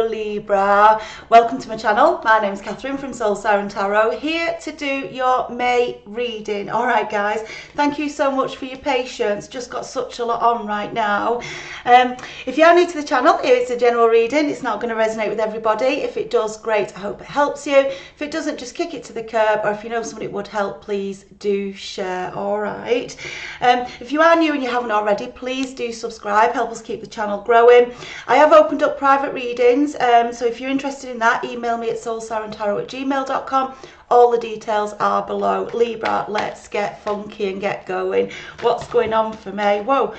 Hello Libra, welcome to my channel. My name is Catherine from Siren Tarot, here to do your May reading. Alright guys, thank you so much for your patience, just got such a lot on right now. If you are new to the channel, it's a general reading, it's not going to resonate with everybody. If it does, great, I hope it helps you. If it doesn't, just kick it to the curb, or if you know someone it would help, please do share. Alright, if you are new and you haven't already, please do subscribe, help us keep the channel growing. I have opened up private readings, so if you're interested in that, email me at soulsirentarot@gmail.com. All the details are below. Libra, let's get funky and get going. What's going on for May? Whoa,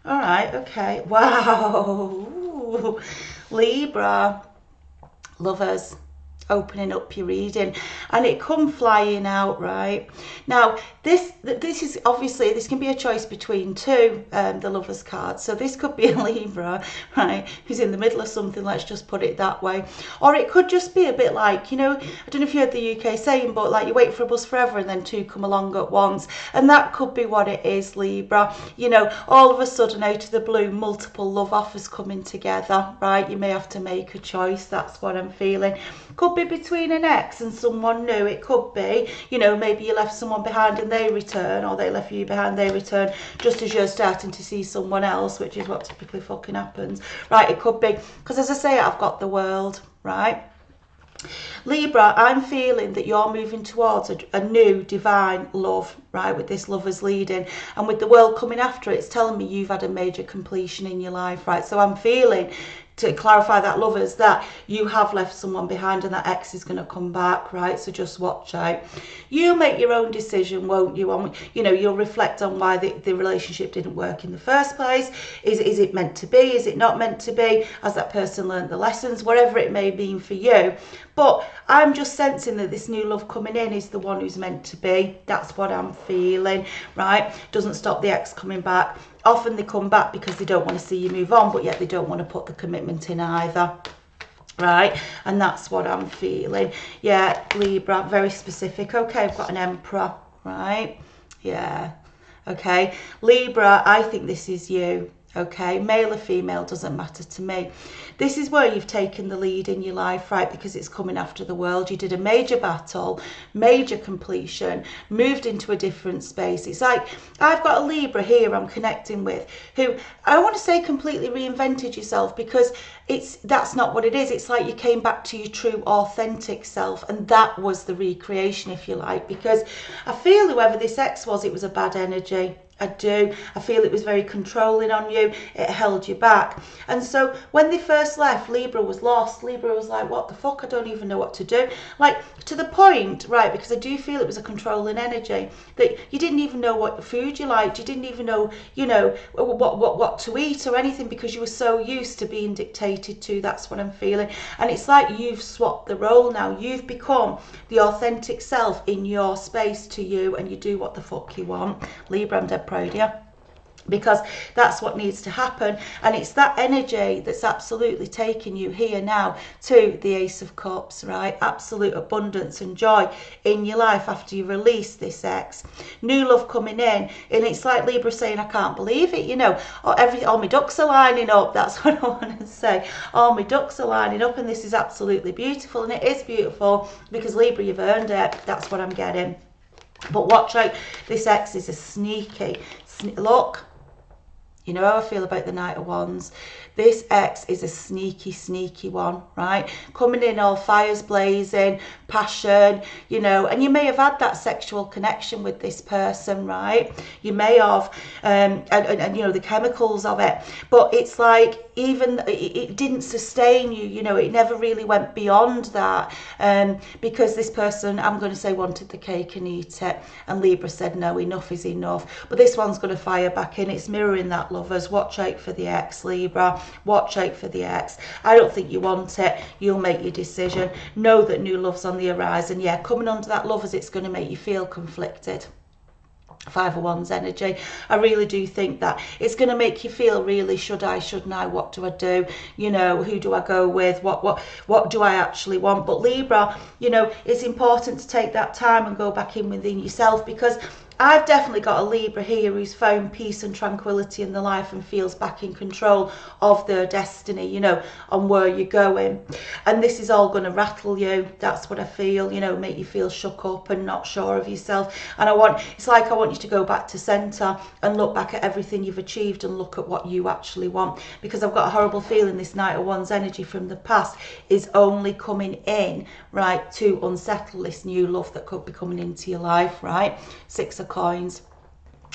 all right, okay, wow. Ooh. Libra, lovers, opening up your reading, and it come flying out right now. This is obviously, this can be a choice between two, the lovers card, so this could be a Libra, right, who's in the middle of something, let's just put it that way, or it could just be a bit like, you know, I don't know if you heard the UK saying, but like you wait for a bus forever and then two come along at once, and that could be what it is, Libra. You know, all of a sudden out of the blue, multiple love offers coming together, right? You may have to make a choice, that's what I'm feeling. Could be between an ex and someone new. It could be, you know, maybe you left someone behind and they return, or they left you behind, they return, just as you're starting to see someone else, which is what typically fucking happens, right? It could be, because as I say, I've got the world, right? Libra, I'm feeling that you're moving towards a new divine love, right, with this lovers leading, and with the world coming after it, it's telling me you've had a major completion in your life, right? So I'm feeling, to clarify that, lovers, that you have left someone behind and that ex is going to come back, right? So just watch out. You'll make your own decision, won't you? You know, you'll reflect on why the relationship didn't work in the first place. Is it meant to be? Is it not meant to be? Has that person learned the lessons? Whatever it may mean for you. But I'm just sensing that this new love coming in is the one who's meant to be. That's what I'm feeling, right? Doesn't stop the ex coming back. Often they come back because they don't want to see you move on, but yet they don't want to put the commitment in either, right? And that's what I'm feeling. Yeah, Libra, very specific. Okay, I've got an Emperor, right? Yeah, okay. Libra, I think this is you. Okay, male or female, doesn't matter to me. This is where you've taken the lead in your life, right? Because it's coming after the world. You did a major battle, major completion, moved into a different space. It's like, I've got a Libra here I'm connecting with, who, I don't want to say completely reinvented yourself, because that's not what it is. It's like you came back to your true authentic self, and that was the recreation, if you like, because I feel whoever this ex was, it was a bad energy. I do. I feel it was very controlling on you. It held you back. And so when they first left, Libra was lost. Libra was like, what the fuck? I don't even know what to do. Like, to the point, right, because I do feel it was a controlling energy, that you didn't even know what food you liked. You didn't even know, you know, what to eat or anything, because you were so used to being dictated to. That's what I'm feeling. And it's like you've swapped the role now. You've become the authentic self in your space to you, and you do what the fuck you want. Libra, I'm dead proud of you, because that's what needs to happen. And it's that energy that's absolutely taking you here now to the Ace of Cups, right? Absolute abundance and joy in your life after you release this ex. New love coming in, and it's like Libra saying, I can't believe it, you know, all my ducks are lining up. That's what I want to say. All my ducks are lining up, and this is absolutely beautiful. And it is beautiful because, Libra, you've earned it. That's what I'm getting. But watch out, this ex is a sneaky, look, you know how I feel about the Knight of Wands. This ex is a sneaky one, right? Coming in all fires blazing, passion, you know, and you may have had that sexual connection with this person, right? You may have, and you know, the chemicals of it, but it's like, even it didn't sustain you, you know, it never really went beyond that, because this person, I'm going to say, wanted the cake and eat it, and Libra said no, enough is enough. But this one's going to fire back in. It's mirroring that, lovers. Watch out for the ex, Libra. Watch out for the ex. I don't think you want it. You'll make your decision. Know that new love's on the horizon. Yeah, coming under that, lovers, it's going to make you feel conflicted. Five of Wands energy. I really do think that it's going to make you feel, really, should I, shouldn't I, what do I do, you know, who do I go with, what do I actually want? But Libra, you know, it's important to take that time and go back in within yourself, because I've definitely got a Libra here who's found peace and tranquility in their life and feels back in control of their destiny, you know, on where you're going. And this is all going to rattle you. That's what I feel, you know, make you feel shook up and not sure of yourself. And it's like I want you to go back to centre and look back at everything you've achieved and look at what you actually want. Because I've got a horrible feeling this Knight of Wands energy from the past is only coming in, right, to unsettle this new love that could be coming into your life, right? Six of Coins.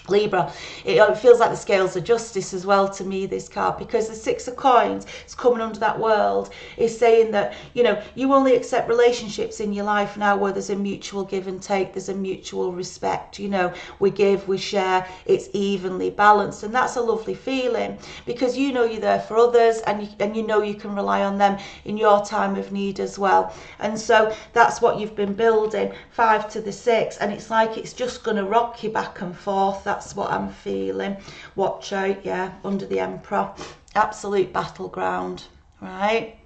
Libra, it feels like the scales of justice as well to me, this card, because the Six of Coins is coming under that world, is saying that, you know, you only accept relationships in your life now where there's a mutual give and take, there's a mutual respect, you know, we give, we share, it's evenly balanced, and that's a lovely feeling because you know you're there for others, and you know you can rely on them in your time of need as well. And so that's what you've been building. 5 to the 6, and it's like it's just going to rock you back and forth. That's what I'm feeling. Watch out, yeah, under the Emperor. Absolute battleground, right?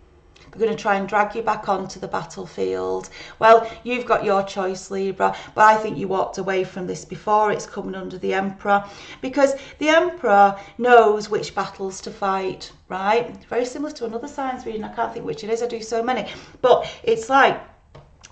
They're going to try and drag you back onto the battlefield. Well, you've got your choice, Libra, but I think you walked away from this before it's coming under the Emperor, because the Emperor knows which battles to fight, right? Very similar to another sign's reading. I can't think which it is. I do so many. But it's like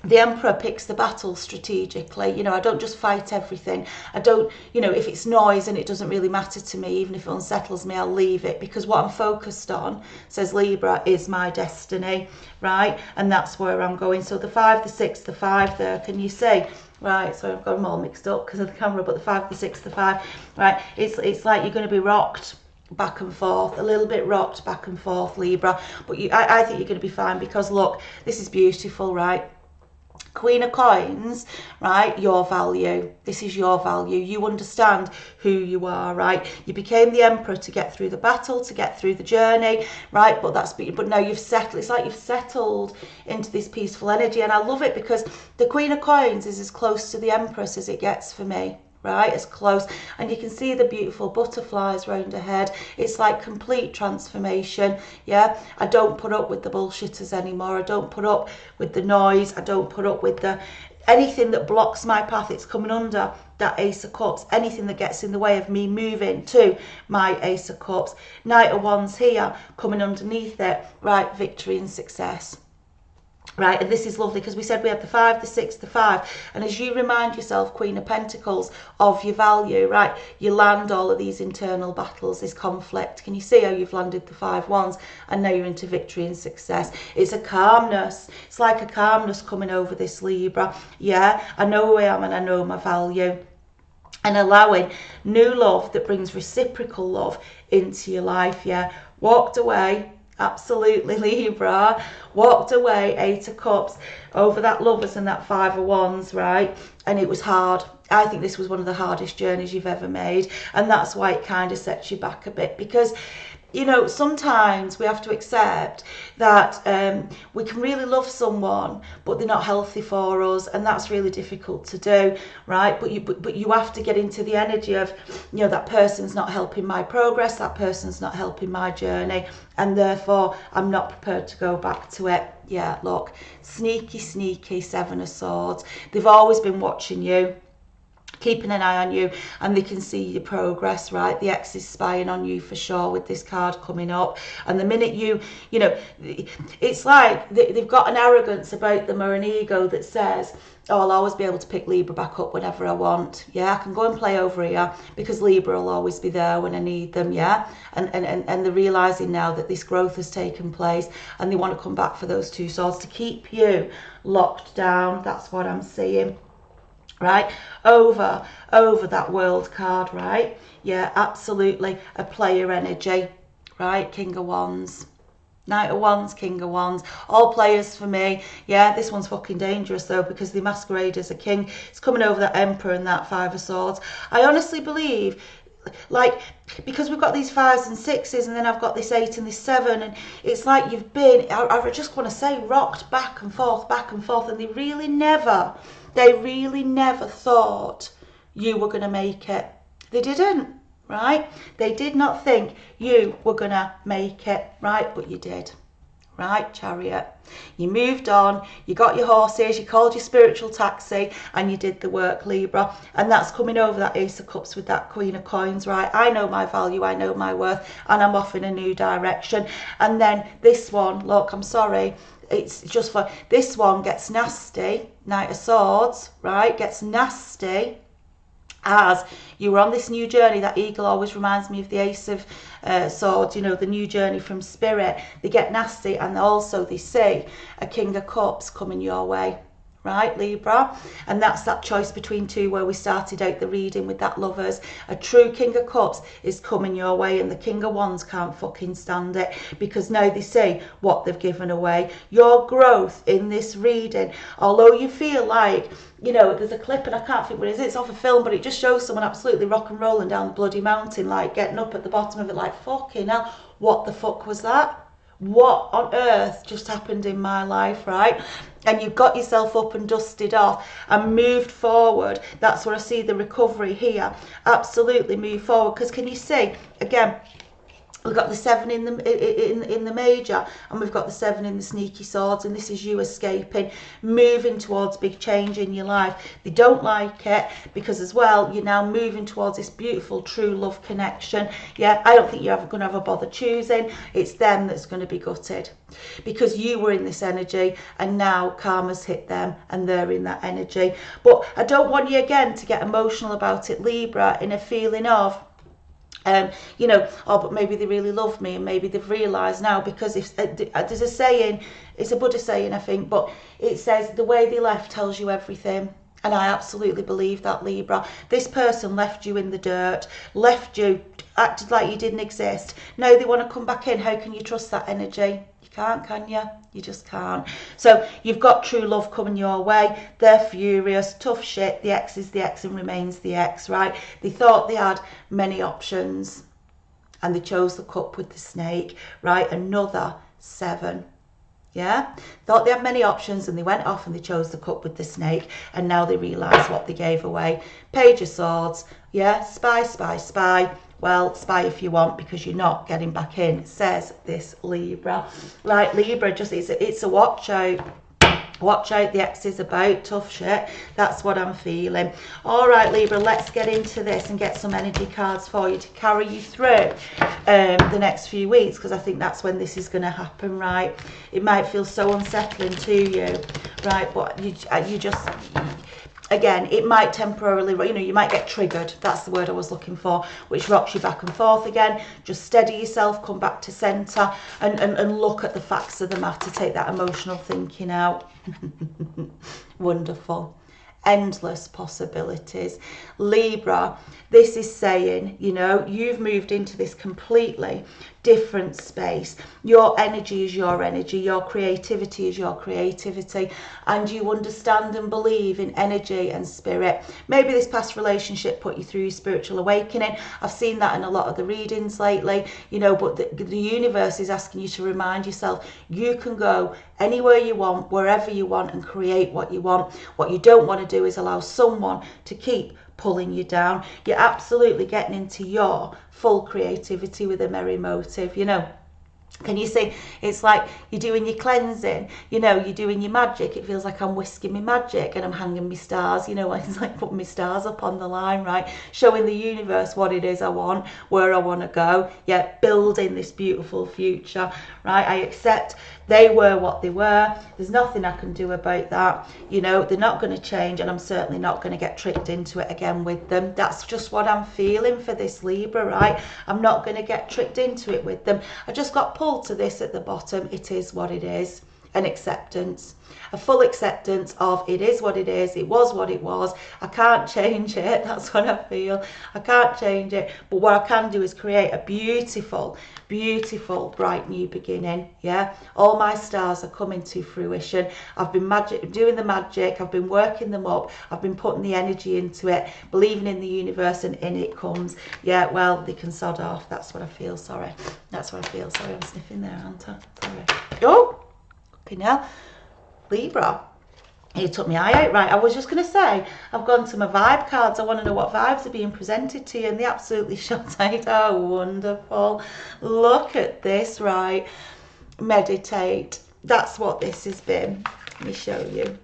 the Emperor picks the battle strategically. You know, I don't just fight everything. I don't, you know, if it's noise and it doesn't really matter to me, even if it unsettles me, I'll leave it, because what I'm focused on, says Libra, is my destiny, right? And that's where I'm going. So the 5, the 6, the 5 there, can you see? Right, so I've got them all mixed up because of the camera, but the 5, the 6, the 5, right? It's like you're going to be rocked back and forth, a little bit rocked back and forth, Libra. But I think you're going to be fine, because look, this is beautiful, right? Queen of Coins, right? Your value. This is your value. You understand who you are, right? You became the Emperor to get through the battle, to get through the journey, right? But now you've settled. It's like you've settled into this peaceful energy, and I love it because the Queen of Coins is as close to the Empress as it gets for me. Right, as close, and you can see the beautiful butterflies round her head. It's like complete transformation. Yeah, I don't put up with the bullshitters anymore. I don't put up with the noise. I don't put up with the anything that blocks my path. It's coming under that Ace of Cups. Anything that gets in the way of me moving to my Ace of Cups. Knight of Wands here coming underneath it. Right, victory and success. Right, and this is lovely because we said we had the 5, the 6, the 5, and as you remind yourself, Queen of Pentacles, of your value, right, you land all of these internal battles, this conflict. Can you see how you've landed the 5 wands and now you're into victory and success? It's a calmness. It's like a calmness coming over this, Libra. Yeah, I know who I am and I know my value. And allowing new love that brings reciprocal love into your life. Yeah, walked away. Absolutely, Libra. Walked away, 8 of Cups, over that Lovers and that 5 of Wands, right? And it was hard. I think this was one of the hardest journeys you've ever made. And that's why it kind of sets you back a bit, because, you know, sometimes we have to accept that we can really love someone, but they're not healthy for us, and that's really difficult to do, right? But you have to get into the energy of, you know, that person's not helping my progress, that person's not helping my journey, and therefore I'm not prepared to go back to it. Yeah, look, sneaky, sneaky 7 of Swords. They've always been watching you, keeping an eye on you, and they can see your progress, right? The ex is spying on you for sure with this card coming up. And the minute you know, it's like they've got an arrogance about them, or an ego that says, oh, I'll always be able to pick Libra back up whenever I want. Yeah, I can go and play over here because Libra will always be there when I need them. Yeah, and they're realizing now that this growth has taken place, and they want to come back for those 2 swords to keep you locked down. That's what I'm seeing. Right, over that World card, right? Yeah, absolutely, a player energy, right? King of Wands, Knight of Wands, King of Wands, all players for me. Yeah, this one's fucking dangerous though, because they masquerade as a king. It's coming over that Emperor and that 5 of Swords. I honestly believe, like, because we've got these 5s and 6s, and then I've got this 8 and this 7, and it's like you've been, I just want to say, rocked back and forth, and they really never thought you were going to make it. They didn't, right? They did not think you were going to make it, right? But you did, right? Chariot. You moved on, you got your horses, you called your spiritual taxi, and you did the work, Libra. And that's coming over that Ace of Cups with that Queen of Coins, right? I know my value, I know my worth, and I'm off in a new direction. And then this one, look, I'm sorry, it's just for this one gets nasty. Knight of Swords, right? Gets nasty as you were on this new journey. That eagle always reminds me of the Ace of Swords, you know, the new journey from Spirit. They get nasty, and also they see a King of Cups coming your way, right, Libra? And that's that choice between two where we started out the reading with that Lovers. A true King of Cups is coming your way, and the King of Wands can't fucking stand it, because now they see what they've given away. Your growth in this reading, although you feel like, you know, there's a clip, and I can't think what it is, it's off a film, but it just shows someone absolutely rock and rolling down the bloody mountain, like getting up at the bottom of it like, fucking hell, what the fuck was that? What on earth just happened in my life, right? And you've got yourself up and dusted off and moved forward. That's where I see the recovery here. Absolutely move forward, because can you see, again, we've got the 7 in the major, and we've got the 7 in the sneaky swords, and this is you escaping, moving towards big change in your life. They don't like it, because as well, you're now moving towards this beautiful true love connection. Yeah, I don't think you're ever going to have a bother choosing. It's them that's going to be gutted, because you were in this energy, and now karma's hit them and they're in that energy. But I don't want you again to get emotional about it, Libra, in a feeling of, you know, oh, but maybe they really love me, and maybe they've realised now, because if there's a saying, it's a Buddhist saying, I think, but it says the way they left tells you everything. And I absolutely believe that, Libra. This person left you in the dirt, left you, acted like you didn't exist. Now they want to come back in. How can you trust that energy? You can't, can you? You just can't. So you've got true love coming your way. They're furious, tough shit. The ex is the ex and remains the ex, right? They thought they had many options, and they chose the cup with the snake, right? Another 7. Yeah, thought they had many options, and they went off and they chose the cup with the snake, and now they realise what they gave away. Page of Swords. Yeah, spy, spy, spy. Well, spy if you want, because you're not getting back in, says this Libra. Like, Libra, just it's a watch out. Watch out, the ex is about tough shit. That's what I'm feeling. All right, Libra, let's get into this and get some energy cards for you to carry you through the next few weeks, because I think that's when this is going to happen, right? It might feel so unsettling to you, right? But you just... Again, it might temporarily, you know, you might get triggered. That's the word I was looking for, which rocks you back and forth again. Just steady yourself, come back to centre, and look at the facts of the matter. Take that emotional thinking out. Wonderful. Endless possibilities. Libra, this is saying, you know, you've moved into this completely different space. Your energy is your energy, your creativity is your creativity, and you understand and believe in energy and spirit. Maybe this past relationship put you through your spiritual awakening. I've seen that in a lot of the readings lately, you know, but the universe is asking you to remind yourself you can go anywhere you want, wherever you want, and create what you want. What you don't want to do is allow someone to keep pulling you down. You're absolutely getting into your full creativity with a merry motive, you know. Can you see? It's like you're doing your cleansing, you know, you're doing your magic. It feels like I'm whisking my magic and I'm hanging my stars, you know, it's like putting my stars up on the line, right? Showing the universe what it is I want, where I want to go. Yeah, building this beautiful future, right? I accept they were what they were. There's nothing I can do about that. You know, they're not going to change, and I'm certainly not going to get tricked into it again with them. That's just what I'm feeling for this Libra, right? I'm not going to get tricked into it with them. I just got pulled to this at the bottom. It is what it is. An acceptance, a full acceptance of it is what it is, it was what it was, I can't change it. That's what I feel. I can't change it, but what I can do is create a beautiful, beautiful, bright new beginning. Yeah, all my stars are coming to fruition. I've been doing the magic, I've been working them up, I've been putting the energy into it, believing in the universe, and in it comes. Yeah, well, they can sod off. That's what I feel. Sorry, that's what I feel. Sorry, I'm sniffing there, aren't I? Sorry. Oh, now Libra, you took my eye out, right? I was just going to say, I've gone to my vibe cards. I want to know what vibes are being presented to you, and they absolutely shot out. Oh, wonderful. Look at this, right? meditate. That's what this has been. Let me show you.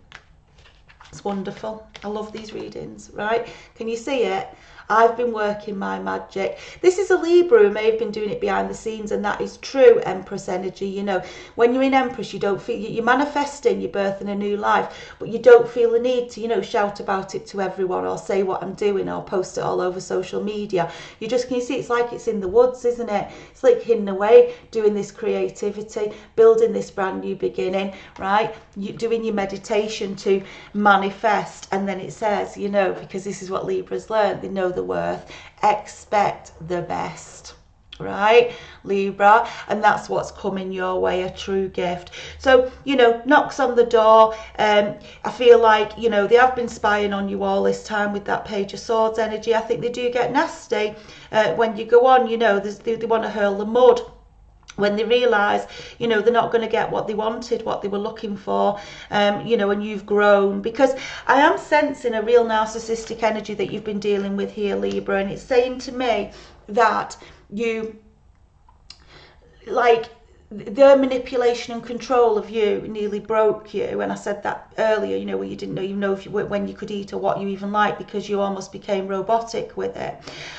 It's wonderful. I love these readings, right? Can you see it? I've been working my magic. This is a Libra who may have been doing it behind the scenes, and that is true Empress energy. You know, when you're in Empress, you don't feel, you're manifesting, you're birthing a new life, but you don't feel the need to, you know, shout about it to everyone or say what I'm doing or post it all over social media. You just, can you see, it's like it's in the woods, isn't it? It's like hidden away, doing this creativity, building this brand new beginning, right? You doing your meditation to manifest, and then it says, you know, because this is what Libras learn, they know the worth, expect the best, right, Libra? And that's what's coming your way, a true gift. So, you know, knocks on the door. I feel like, you know, they have been spying on you all this time with that Page of Swords energy. I think they do get nasty when you go on, you know, they want to hurl the mud when they realise, you know, they're not going to get what they wanted, what they were looking for, you know, and you've grown. Because I am sensing a real narcissistic energy that you've been dealing with here, Libra, and it's saying to me that you, like, their manipulation and control of you nearly broke you. And I said that earlier, you know, where you didn't know if you, when you could eat or what you even like, because you almost became robotic with it.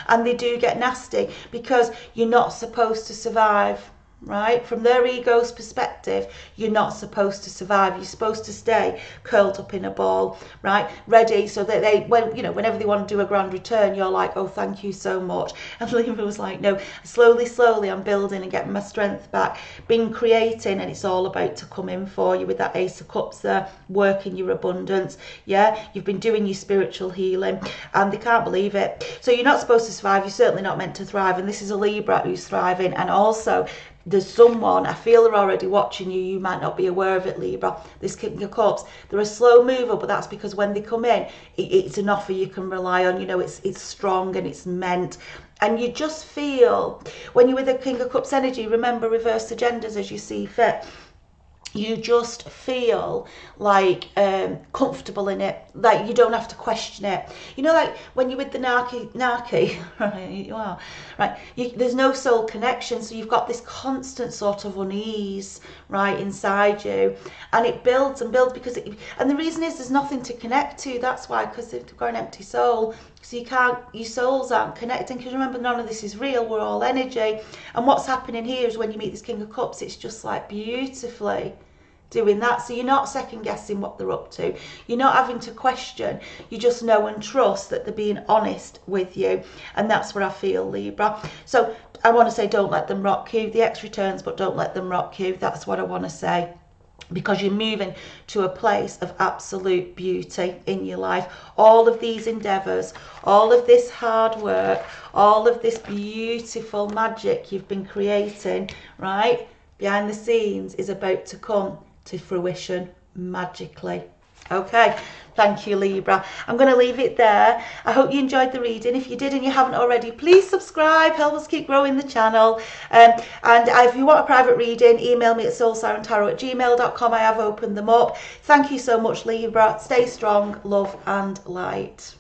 And they do get nasty because you're not supposed to survive. Right, from their ego's perspective, you're not supposed to survive. You're supposed to stay curled up in a ball, right, ready, so that they, when, you know, whenever they want to do a grand return, you're like, oh, thank you so much. And Libra was like, no, slowly I'm building and getting my strength back, been creating, and it's all about to come in for you with that Ace of Cups there, working your abundance. Yeah, you've been doing your spiritual healing, and they can't believe it. So you're not supposed to survive. You're certainly not meant to thrive, and this is a Libra who's thriving. And also, there's someone, I feel they're already watching you. You might not be aware of it, Libra. This King of Cups, they're a slow mover, but that's because when they come in, it's an offer you can rely on. You know, it's strong and it's meant. And you just feel, when you're with the King of Cups energy, remember, reverse agendas as you see fit. You just feel like comfortable in it, like you don't have to question it. You know, like when you're with the narky, right? Wow, right? There's no soul connection, so you've got this constant sort of unease, right, inside you, and it builds and builds because and the reason is there's nothing to connect to. That's why, because they've got an empty soul. So you can't, your souls aren't connecting, because remember, none of this is real, we're all energy. And what's happening here is when you meet this King of Cups, it's just like beautifully doing that. So you're not second guessing what they're up to, you're not having to question, you just know and trust that they're being honest with you. And that's what I feel, Libra. So I want to say, don't let them rock you. The X returns, but don't let them rock you. That's what I want to say, because you're moving to a place of absolute beauty in your life. All of these endeavours, all of this hard work, all of this beautiful magic you've been creating, right, behind the scenes, is about to come to fruition magically. Okay, thank you, Libra. I'm going to leave it there. I hope you enjoyed the reading. If you did and you haven't already, please subscribe, help us keep growing the channel. And if you want a private reading, email me at soulsirentarot@gmail.com. I have opened them up. Thank you so much, Libra. Stay strong, love and light.